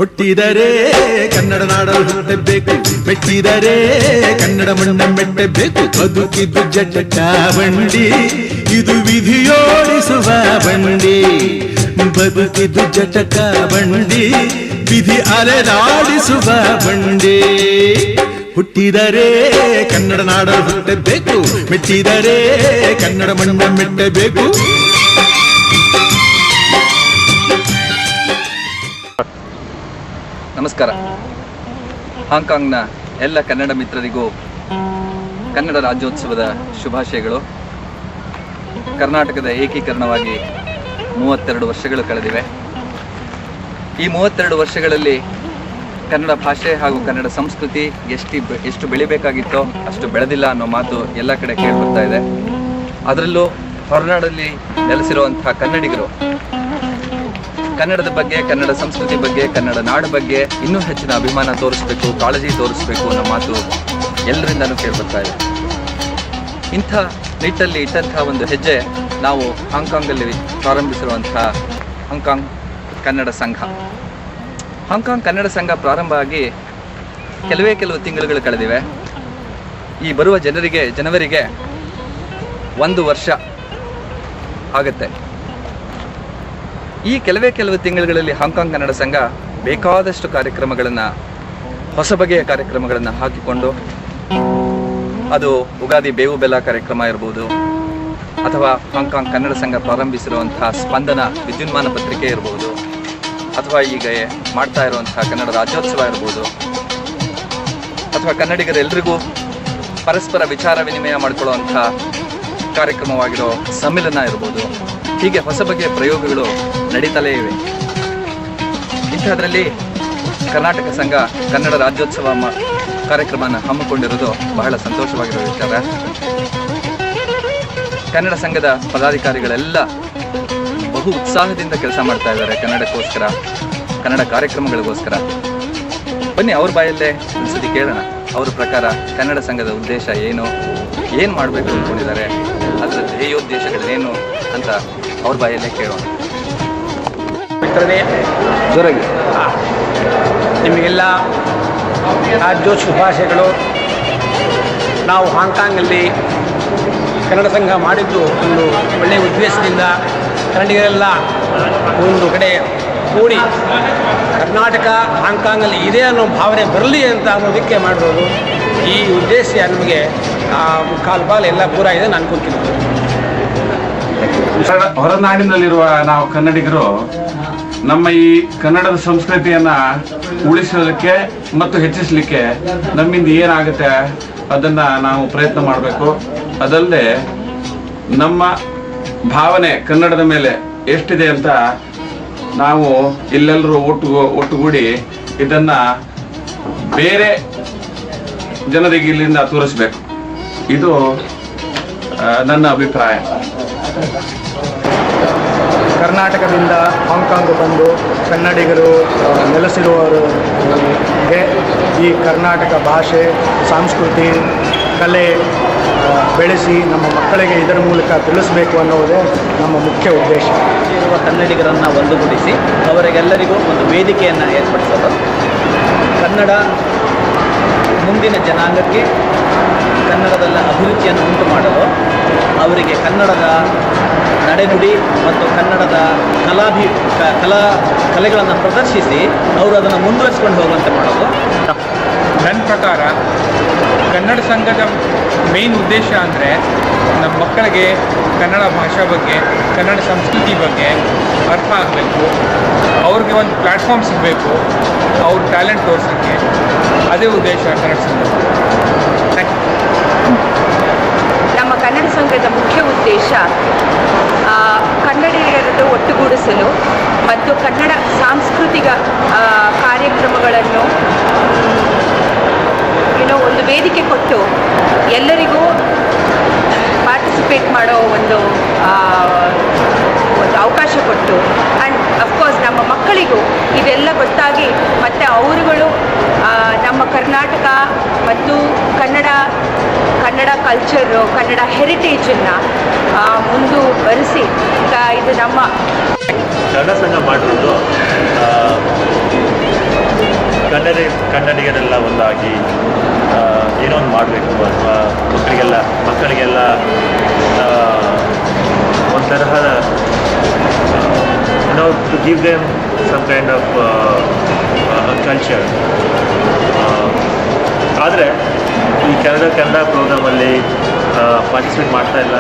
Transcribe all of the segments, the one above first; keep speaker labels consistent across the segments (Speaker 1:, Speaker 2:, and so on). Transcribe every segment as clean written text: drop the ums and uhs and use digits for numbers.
Speaker 1: ಹುಟ್ಟಿದರೆ ಕನ್ನಡ ನಾಡಲು ಹುಟ್ಟಬೇಕು, ಮೆಟ್ಟಿದರೆ ಕನ್ನಡ ಮಣ್ಣ ಮೆಟ್ಟಬೇಕು. ಬದುಕಿದ್ದು ಜಟಕ ಬಂಡಿ, ಇದು ವಿಧಿಯೋಡಿಸುವ ಬಂಡಿ. ಬದುಕಿದ್ದು ಜಟಕ ಬಂಡಿ, ವಿಧಿ ಅಲೆದಾಡಿಸುವ ಬಂಡಿ. ಹುಟ್ಟಿದರೆ ಕನ್ನಡ ನಾಡಲು ಹುಟ್ಟಬೇಕು, ಮೆಟ್ಟಿದರೆ ಕನ್ನಡ ಮಣ್ಣ ಮೆಟ್ಟಬೇಕು.
Speaker 2: ನಮಸ್ಕಾರ. ಹಾಂಗ್ಕಾಂಗ್ನ ಎಲ್ಲ ಕನ್ನಡ ಮಿತ್ರರಿಗೂ ಕನ್ನಡ ರಾಜ್ಯೋತ್ಸವದ ಶುಭಾಶಯಗಳು. ಕರ್ನಾಟಕದ ಏಕೀಕರಣವಾಗಿ 32 ವರ್ಷಗಳು ಕಳೆದಿವೆ. ಈ 32 ವರ್ಷಗಳಲ್ಲಿ ಕನ್ನಡ ಭಾಷೆ ಹಾಗೂ ಕನ್ನಡ ಸಂಸ್ಕೃತಿ ಎಷ್ಟು ಬೆಳಿಬೇಕಾಗಿತ್ತೋ ಅಷ್ಟು ಬೆಳೆದಿಲ್ಲ ಅನ್ನೋ ಮಾತು ಎಲ್ಲ ಕಡೆ ಕೇಳಿಬರ್ತಾ ಇದೆ. ಅದರಲ್ಲೂ ಹೊರನಾಡಲ್ಲಿ ನೆಲೆಸಿರುವಂತಹ ಕನ್ನಡಿಗರು ಕನ್ನಡದ ಬಗ್ಗೆ, ಕನ್ನಡ ಸಂಸ್ಕೃತಿ ಬಗ್ಗೆ, ಕನ್ನಡ ನಾಡು ಬಗ್ಗೆ ಇನ್ನೂ ಹೆಚ್ಚಿನ ಅಭಿಮಾನ ತೋರಿಸ್ಬೇಕು, ಕಾಳಜಿ ತೋರಿಸ್ಬೇಕು ಅನ್ನೋ ಮಾತು ಎಲ್ಲರಿಂದನೂ ಕೇಳಿಬರ್ತಾ ಇದೆ. ಇಂಥ ನಿಟ್ಟಲ್ಲಿ ಇಟ್ಟಂತಹ ಒಂದು ಹೆಜ್ಜೆ ನಾವು ಹಾಂಗ್ಕಾಂಗಲ್ಲಿ ಪ್ರಾರಂಭಿಸಿರುವಂತಹ ಹಾಂಗ್ಕಾಂಗ್ ಕನ್ನಡ ಸಂಘ. ಹಾಂಗ್ಕಾಂಗ್ ಕನ್ನಡ ಸಂಘ ಪ್ರಾರಂಭ ಆಗಿ ಕೆಲವು ತಿಂಗಳುಗಳು ಕಳೆದಿವೆ. ಈ ಬರುವ ಜನವರಿಗೆ 1 ವರ್ಷ ಆಗುತ್ತೆ. ಈ ಕೆಲವು ತಿಂಗಳುಗಳಲ್ಲಿ ಹಾಂಗ್ಕಾಂಗ್ ಕನ್ನಡ ಸಂಘ ಬೇಕಾದಷ್ಟು ಕಾರ್ಯಕ್ರಮಗಳನ್ನು, ಹೊಸ ಬಗೆಯ ಕಾರ್ಯಕ್ರಮಗಳನ್ನು ಹಾಕಿಕೊಂಡು, ಅದು ಉಗಾದಿ ಬೇವು ಬೆಲ್ಲ ಕಾರ್ಯಕ್ರಮ ಇರ್ಬೋದು, ಅಥವಾ ಹಾಂಗ್ಕಾಂಗ್ ಕನ್ನಡ ಸಂಘ ಪ್ರಾರಂಭಿಸಿರುವಂತಹ ಸ್ಪಂದನ ವಿದ್ಯುನ್ಮಾನ ಪತ್ರಿಕೆ ಇರ್ಬೋದು, ಅಥವಾ ಈಗ ಮಾಡ್ತಾ ಇರುವಂತಹ ಕನ್ನಡ ರಾಜ್ಯೋತ್ಸವ ಇರ್ಬೋದು, ಅಥವಾ ಕನ್ನಡಿಗರೆಲ್ಲರಿಗೂ ಪರಸ್ಪರ ವಿಚಾರ ವಿನಿಮಯ ಮಾಡಿಕೊಳ್ಳುವಂಥ ಕಾರ್ಯಕ್ರಮವಾಗಿರೋ ಸಮ್ಮಿಲನ ಇರ್ಬೋದು. ಹೀಗೆ ಹೊಸ ಬಗೆಯ ಪ್ರಯೋಗಗಳು ನಡೀತಲೇ ಇವೆ. ಇಂಥದ್ರಲ್ಲಿ ಕರ್ನಾಟಕ ಸಂಘ ಕನ್ನಡ ರಾಜ್ಯೋತ್ಸವ ಕಾರ್ಯಕ್ರಮನ ಹಮ್ಮಿಕೊಂಡಿರೋದು ಬಹಳ ಸಂತೋಷವಾಗಿರೋ ವಿಚಾರ. ಕನ್ನಡ ಸಂಘದ ಪದಾಧಿಕಾರಿಗಳೆಲ್ಲ ಬಹು ಉತ್ಸಾಹದಿಂದ ಕೆಲಸ ಮಾಡ್ತಾ ಇದ್ದಾರೆ ಕನ್ನಡಕ್ಕೋಸ್ಕರ, ಕನ್ನಡ ಕಾರ್ಯಕ್ರಮಗಳಿಗೋಸ್ಕರ. ಬನ್ನಿ ಅವ್ರ ಬಾಯಲ್ಲೇ ಒಂದ್ಸತಿ ಕೇಳೋಣ, ಅವ್ರ ಪ್ರಕಾರ ಕನ್ನಡ ಸಂಘದ ಉದ್ದೇಶ ಏನು ಮಾಡಬೇಕು ಅಂದ್ಕೊಂಡಿದ್ದಾರೆ, ಅದರ ಧ್ಯೇಯೋದ್ದೇಶಗಳೇನು ಅಂತ ಅವ್ರ ಬಾಯಲ್ಲೇ ಕೇಳೋಣ.
Speaker 3: ಮಿತ್ರರೇ,
Speaker 2: ಜೋರಾಗಿ
Speaker 3: ನಿಮಗೆಲ್ಲ ರಾಜ್ಯೋತ್ಸವ ಶುಭಾಶಯಗಳು. ನಾವು ಹಾಂಗ್ಕಾಂಗಲ್ಲಿ ಕನ್ನಡ ಸಂಘ ಮಾಡಿದ್ದು ಒಂದು ಒಳ್ಳೆಯ ಉದ್ದೇಶದಿಂದ ಕನ್ನಡಿಗರೆಲ್ಲ ಒಂದು ಕಡೆ ಕೂಡಿ ಕರ್ನಾಟಕ ಹಾಂಗ್ಕಾಂಗಲ್ಲಿ ಇದೆ ಅನ್ನೋ ಭಾವನೆ ಬರಲಿ ಅಂತ ಅನ್ನೋದಕ್ಕೆ ಮಾಡಿರೋದು. ಈ ಉದ್ದೇಶ ನಮಗೆ ಕಾಲು ಎಲ್ಲ ಪೂರ ಇದೆ ನಾನು ಅನ್ಕೊತೀನಿ.
Speaker 4: ಹೊರನಾಡಿನಲ್ಲಿರುವ ನಾವು ಕನ್ನಡಿಗರು ನಮ್ಮ ಈ ಕನ್ನಡದ ಸಂಸ್ಕೃತಿಯನ್ನು ಉಳಿಸೋದಕ್ಕೆ ಮತ್ತು ಹೆಚ್ಚಿಸಲಿಕ್ಕೆ ನಮ್ಮಿಂದ ಏನಾಗುತ್ತೆ ಅದನ್ನು ನಾವು ಪ್ರಯತ್ನ ಮಾಡಬೇಕು. ಅದಲ್ಲದೆ ನಮ್ಮ ಭಾವನೆ ಕನ್ನಡದ ಮೇಲೆ ಎಷ್ಟಿದೆ ಅಂತ ನಾವು ಇಲ್ಲೆಲ್ಲರೂ ಒಟ್ಟುಗೂಡಿ ಇದನ್ನು ಬೇರೆ ಜನರಿಗೆ ಇಲ್ಲಿಂದ ತೋರಿಸ್ಬೇಕು. ಇದು ನನ್ನ ಅಭಿಪ್ರಾಯ.
Speaker 5: ಕರ್ನಾಟಕದಿಂದ ಹಾಂಗ್ಕಾಂಗ್ ಬಂದು ಕನ್ನಡಿಗರು ನೆಲೆಸಿರುವವರಿಗೆ ಈ ಕರ್ನಾಟಕ ಭಾಷೆ, ಸಂಸ್ಕೃತಿ, ಕಲೆ ಬೆಳೆಸಿ ನಮ್ಮ ಮಕ್ಕಳಿಗೆ ಇದರ ಮೂಲಕ ತಿಳಿಸಬೇಕು ಅನ್ನೋದೇ ನಮ್ಮ ಮುಖ್ಯ ಉದ್ದೇಶ.
Speaker 6: ಇರುವ ಕನ್ನಡಿಗರನ್ನು ಒಂದುಗೂಡಿಸಿ ಅವರಿಗೆಲ್ಲರಿಗೂ ಒಂದು ವೇದಿಕೆಯನ್ನು ಏರ್ಪಡಿಸಲು, ಕನ್ನಡ ಮುಂದಿನ ಜನಾಂಗಕ್ಕೆ ಕನ್ನಡದ ಅಭಿವೃದ್ಧಿಯನ್ನು ಉಂಟು ಮಾಡಲು, ಅವರಿಗೆ ಕನ್ನಡದ ನಡೆನುಡಿ ಮತ್ತು ಕನ್ನಡದ ಕಲೆಗಳನ್ನು ಪ್ರದರ್ಶಿಸಿ ಅವರು ಅದನ್ನು ಮುಂದುವರಿಸಿಕೊಂಡು ಹೋಗುವಂತೆ ಮಾಡೋದು.
Speaker 7: ನನ್ನ ಪ್ರಕಾರ ಕನ್ನಡ ಸಂಘದ ಮೇನ್ ಉದ್ದೇಶ ಅಂದರೆ ನಮ್ಮ ಮಕ್ಕಳಿಗೆ ಕನ್ನಡ ಭಾಷೆ ಬಗ್ಗೆ, ಕನ್ನಡ ಸಂಸ್ಕೃತಿ ಬಗ್ಗೆ ಅರ್ಥ ಆಗಬೇಕು, ಅವ್ರಿಗೆ ಒಂದು ಪ್ಲ್ಯಾಟ್ಫಾರ್ಮ್ ಸಿಗಬೇಕು, ಅವ್ರ ಟ್ಯಾಲೆಂಟ್ ತೋರಿಸೋಕ್ಕೆ. ಅದೇ ಉದ್ದೇಶ ಕನ್ನಡ ಸಂಘ.
Speaker 8: ನಮ್ಮ ಕನ್ನಡ ಸಂಘದ ಮುಖ್ಯ ಉದ್ದೇಶ ಕನ್ನಡಿಗರನ್ನು ಒಟ್ಟುಗೂಡಿಸಲು ಮತ್ತು ಕನ್ನಡ ಸಾಂಸ್ಕೃತಿಕ ಕಾರ್ಯಕ್ರಮಗಳನ್ನು ಒಂದು ವೇದಿಕೆ ಕೊಟ್ಟು ಎಲ್ಲರಿಗೂ ಪಾರ್ಟಿಸಿಪೇಟ್ ಮಾಡೋ ಒಂದು ಅವಕಾಶ ಅವಕಾಶ ಕೊಟ್ಟು ಆ್ಯಂಡ್ ಅಫ್ಕೋರ್ಸ್ ನಮ್ಮ ಮಕ್ಕಳಿಗೂ ಇದೆಲ್ಲ ಗೊತ್ತಾಗಿ ಮತ್ತು ಅವರುಗಳು ನಮ್ಮ ಕರ್ನಾಟಕ ಮತ್ತು ಕನ್ನಡ ಕಲ್ಚರು, ಕನ್ನಡ ಹೆರಿಟೇಜನ್ನು ಮುಂದುವರಿಸಿ ಇದು ನಮ್ಮ
Speaker 9: ಕನ್ನಡ ಸಂಘ ಮಾಡಿರೋದು ಕನ್ನಡಿಗರೆಲ್ಲ ಒಂದಾಗಿ ಏನೋ ಒಂದು ಮಾಡಬೇಕು ಅಥವಾ ಮಕ್ಕಳಿಗೆಲ್ಲ ಒಂದು ತರಹದ to give them some kind of culture. ಆದರೆ ಈ ಕನ್ನಡ ಪ್ರೋಗ್ರಾಮಲ್ಲಿ ಪಾರ್ಟಿಸಿಪೇಟ್ ಮಾಡ್ತಾ ಇಲ್ಲ.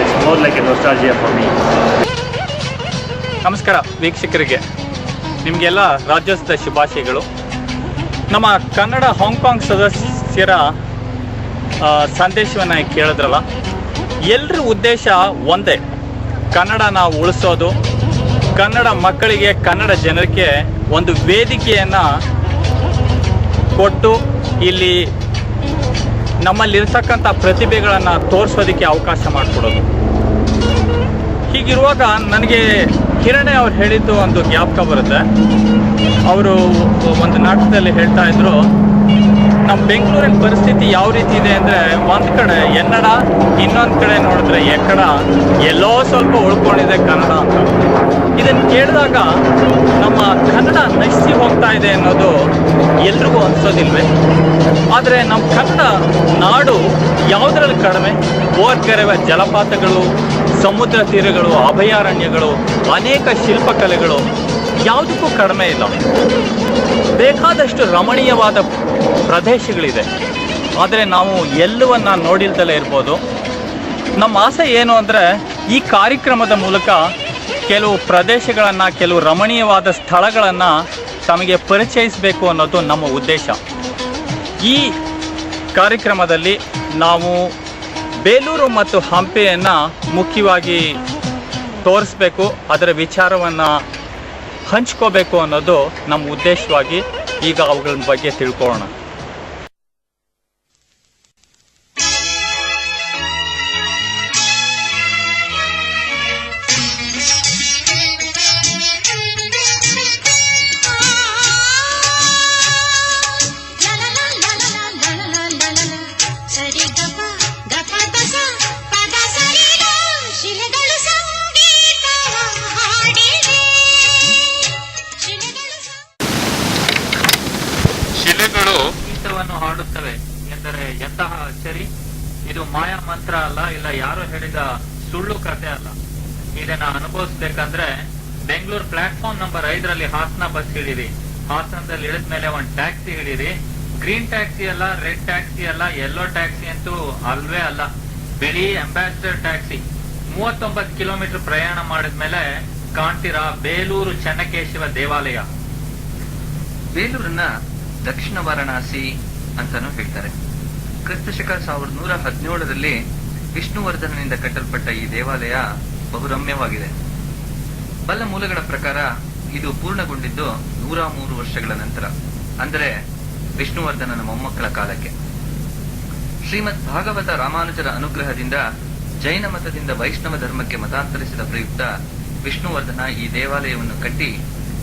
Speaker 9: It's more like a nostalgia for me.
Speaker 6: ನಮಸ್ಕಾರ ವೀಕ್ಷಕರಿಗೆ, ನಿಮಗೆಲ್ಲ ರಾಜ್ಯೋತ್ಸವದ ಶುಭಾಶಯಗಳು. ನಮ್ಮ ಕನ್ನಡ ಹಾಂಗ್ಕಾಂಗ್ ಸದಸ್ಯರ ಸಂದೇಶವನ್ನು ಕೇಳಿದ್ರಲ್ಲ, ಎಲ್ಲರ ಉದ್ದೇಶ ಒಂದೇ, ಕನ್ನಡ ನಾವು ಉಳಿಸೋದು, ಕನ್ನಡ ಮಕ್ಕಳಿಗೆ, ಕನ್ನಡ ಜನರಿಗೆ ಒಂದು ವೇದಿಕೆಯನ್ನು ಕೊಟ್ಟು ಇಲ್ಲಿ ನಮ್ಮಲ್ಲಿರ್ತಕ್ಕಂಥ ಪ್ರತಿಭೆಗಳನ್ನು ತೋರಿಸೋದಕ್ಕೆ ಅವಕಾಶ ಮಾಡಿಕೊಡೋದು. ಹೀಗಿರುವಾಗ ನನಗೆ ಹಿರಣೆ ಅವ್ರು ಹೇಳಿದ್ದು ಒಂದು ಜ್ಞಾಪಕ ಬರುತ್ತೆ. ಅವರು ಒಂದು ನಾಟಕದಲ್ಲಿ ಹೇಳ್ತಾ ಇದ್ರು, ನಮ್ಮ ಬೆಂಗಳೂರಿನ ಪರಿಸ್ಥಿತಿ ಯಾವ ರೀತಿ ಇದೆ ಅಂದರೆ, ಒಂದು ಕಡೆ ಎನ್ನಡ, ಇನ್ನೊಂದು ಕಡೆ ನೋಡಿದ್ರೆ ಎಕ್ಕಡ, ಎಲ್ಲೋ ಸ್ವಲ್ಪ ಉಳ್ಕೊಂಡಿದೆ ಕನ್ನಡ ಅಂತ. ಇದನ್ನು ಕೇಳಿದಾಗ ನಮ್ಮ ಕನ್ನಡ ನಶಿಸಿ ಹೋಗ್ತಾ ಇದೆ ಅನ್ನೋದು ಎಲ್ರಿಗೂ ಅನಿಸೋದಿಲ್ವೇ? ಆದರೆ ನಮ್ಮ ಕನ್ನಡ ನಾಡು ಯಾವುದರಲ್ಲಿ ಕಡಿಮೆ? ಓರ್ಗರೆವ ಜಲಪಾತಗಳು, ಸಮುದ್ರ ತೀರಗಳು, ಅಭಯಾರಣ್ಯಗಳು, ಅನೇಕ ಶಿಲ್ಪಕಲೆಗಳು, ಯಾವುದಕ್ಕೂ ಕಡಿಮೆ ಇಲ್ಲ. ಬೇಕಾದಷ್ಟು ರಮಣೀಯವಾದ ಪ್ರದೇಶಗಳಿದೆ. ಆದರೆ ನಾವು ಎಲ್ಲವನ್ನ ನೋಡಿಲ್ದಲೇ ಇರ್ಬೋದು. ನಮ್ಮ ಆಸೆ ಏನು ಅಂದರೆ, ಈ ಕಾರ್ಯಕ್ರಮದ ಮೂಲಕ ಕೆಲವು ಪ್ರದೇಶಗಳನ್ನು, ಕೆಲವು ರಮಣೀಯವಾದ ಸ್ಥಳಗಳನ್ನು ತಮಗೆ ಪರಿಚಯಿಸಬೇಕು ಅನ್ನೋದು ನಮ್ಮ ಉದ್ದೇಶ. ಈ ಕಾರ್ಯಕ್ರಮದಲ್ಲಿ ನಾವು ಬೇಲೂರು ಮತ್ತು ಹಂಪೆಯನ್ನು ಮುಖ್ಯವಾಗಿ ತೋರಿಸ್ಬೇಕು, ಅದರ ವಿಚಾರವನ್ನು ಹಂಚ್ಕೋಬೇಕು ಅನ್ನೋದು ನಮ್ಮ ಉದ್ದೇಶವಾಗಿ ಈಗ ಅವುಗಳ ಬಗ್ಗೆ ತಿಳ್ಕೊಳ್ಳೋಣ. ಗೀತವನ್ನು ಹಾಡುತ್ತವೆ ಎಂದರೆ ಎಂತಹ ಅಚ್ಚರಿ! ಇದು ಮಾಯಾ ಮಂತ್ರ ಅಲ್ಲ, ಇಲ್ಲ ಯಾರು ಹೇಳಿದ ಸುಳ್ಳು ಕಥೆ ಅಲ್ಲ. ಇದನ್ನ ಅನುಭವಿಸ್ಬೇಕಂದ್ರೆ ಬೆಂಗಳೂರು ಪ್ಲಾಟ್ಫಾರ್ಮ್ ನಂಬರ್ 5ರಲ್ಲಿ ಹಾಸನ ಬಸ್ ಹಿಡೀರಿ. ಹಾಸನದಲ್ಲಿ ಇಳಿದ್ಮೇಲೆ ಒಂದು ಟ್ಯಾಕ್ಸಿ ಹಿಡೀರಿ. ಗ್ರೀನ್ ಟ್ಯಾಕ್ಸಿ ಅಲ್ಲ, ರೆಡ್ ಟ್ಯಾಕ್ಸಿ ಅಲ್ಲ, ಯೆಲ್ಲೋ ಟ್ಯಾಕ್ಸಿ ಅಂತೂ ಅಲ್ವೇ ಅಲ್ಲ, ಬಿಳಿ ಅಂಬಾಸಿಡರ್ ಟ್ಯಾಕ್ಸಿ. 39 ಕಿಲೋಮೀಟರ್ ಪ್ರಯಾಣ ಮಾಡಿದ್ಮೇಲೆ ಕಾಣ್ತೀರಾ ಬೇಲೂರು ಚೆನ್ನಕೇಶವ ದೇವಾಲಯ.
Speaker 2: ಬೇಲೂರನ್ನ ದಕ್ಷಿಣ ವಾರಣಾಸಿ ಅಂತಾನೂ ಹೇಳ್ತಾರೆ. ಕ್ರಿಸ್ತಶಕ 1117ರಲ್ಲಿ ವಿಷ್ಣುವರ್ಧನನಿಂದ ಕಟ್ಟಲ್ಪಟ್ಟ ಈ ದೇವಾಲಯ ಬಹುರಮ್ಯವಾಗಿದೆ. ಬಲ್ಲ ಮೂಲಗಳ ಪ್ರಕಾರ ಇದು ಪೂರ್ಣಗೊಂಡಿದ್ದು 103 ವರ್ಷಗಳ ನಂತರ, ಅಂದರೆ ವಿಷ್ಣುವರ್ಧನನ ಮೊಮ್ಮಕ್ಕಳ ಕಾಲಕ್ಕೆ. ಶ್ರೀಮದ್ ಭಾಗವತ ರಾಮಾನುಜರ ಅನುಗ್ರಹದಿಂದ ಜೈನ ಮತದಿಂದ ವೈಷ್ಣವ ಧರ್ಮಕ್ಕೆ ಮತಾಂತರಿಸಿದ ಪ್ರಯುಕ್ತ ವಿಷ್ಣುವರ್ಧನ ಈ ದೇವಾಲಯವನ್ನು ಕಟ್ಟಿ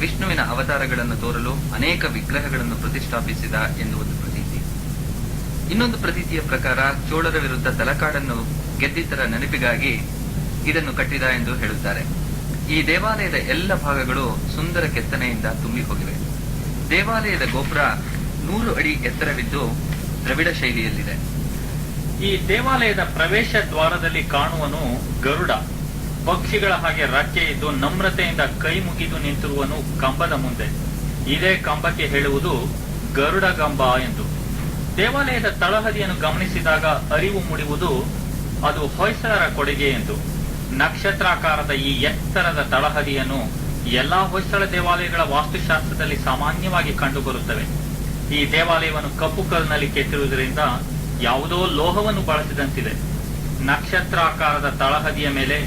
Speaker 2: ವಿಷ್ಣುವಿನ ಅವತಾರಗಳನ್ನು ತೋರಲು ಅನೇಕ ವಿಗ್ರಹಗಳನ್ನು ಪ್ರತಿಷ್ಠಾಪಿಸಿದ ಎಂದು ಒಂದು ಪ್ರತೀತಿ. ಇನ್ನೊಂದು ಪ್ರತೀತಿಯ ಪ್ರಕಾರ ಚೋಳರ ವಿರುದ್ಧ ತಲಕಾಡನ್ನು ಗೆದ್ದಿದ್ದರ ನೆನಪಿಗಾಗಿ ಇದನ್ನು ಕಟ್ಟಿದ ಎಂದು ಹೇಳುತ್ತಾರೆ. ಈ ದೇವಾಲಯದ ಎಲ್ಲ ಭಾಗಗಳು ಸುಂದರ ಕೆತ್ತನೆಯಿಂದ ತುಂಬಿ ಹೋಗಿವೆ. ದೇವಾಲಯದ ಗೋಪುರ 100 ಅಡಿ ಎತ್ತರವಿದ್ದು ದ್ರವಿಡ ಶೈಲಿಯಲ್ಲಿದೆ.
Speaker 6: ಈ ದೇವಾಲಯದ ಪ್ರವೇಶ ದ್ವಾರದಲ್ಲಿ ಕಾಣುವನು ಗರುಡ. ಪಕ್ಷಿಗಳ ಹಾಗೆ ರೆಕ್ಕೆ ಇದ್ದು ನಮ್ರತೆಯಿಂದ ಕೈ ಮುಗಿದು ನಿಂತಿರುವನು ಕಂಬದ ಮುಂದೆ. ಇದೇ ಕಂಬಕ್ಕೆ ಹೇಳುವುದು ಗರುಡ ಕಂಬ ಎಂದು. ದೇವಾಲಯದ ತಳಹದಿಯನ್ನು ಗಮನಿಸಿದಾಗ ಅರಿವು ಮೂಡುವುದು ಅದು ಹೊಯ್ಸಳರ ಕೊಡುಗೆ ಎಂದು. ನಕ್ಷತ್ರಾಕಾರದ ಈ ಎತ್ತರದ ತಳಹದಿಯನ್ನು ಎಲ್ಲಾ ಹೊಯ್ಸಳ ದೇವಾಲಯಗಳ ವಾಸ್ತುಶಾಸ್ತ್ರದಲ್ಲಿ ಸಾಮಾನ್ಯವಾಗಿ ಕಂಡುಬರುತ್ತವೆ. ಈ ದೇವಾಲಯವನ್ನು ಕಪ್ಪು ಕಲ್ಲಿನಲ್ಲಿ ಕೆತ್ತಿರುವುದರಿಂದ ಯಾವುದೋ ಲೋಹವನ್ನು ಬಳಸಿದಂತಿದೆ. ನಕ್ಷತ್ರಾಕಾರದ ತಳಹದಿಯ ಮೇಲೆ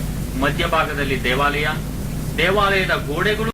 Speaker 6: ಮಧ್ಯಭಾಗದಲ್ಲಿ ದೇವಾಲಯದ ಗೋಡೆಗಳು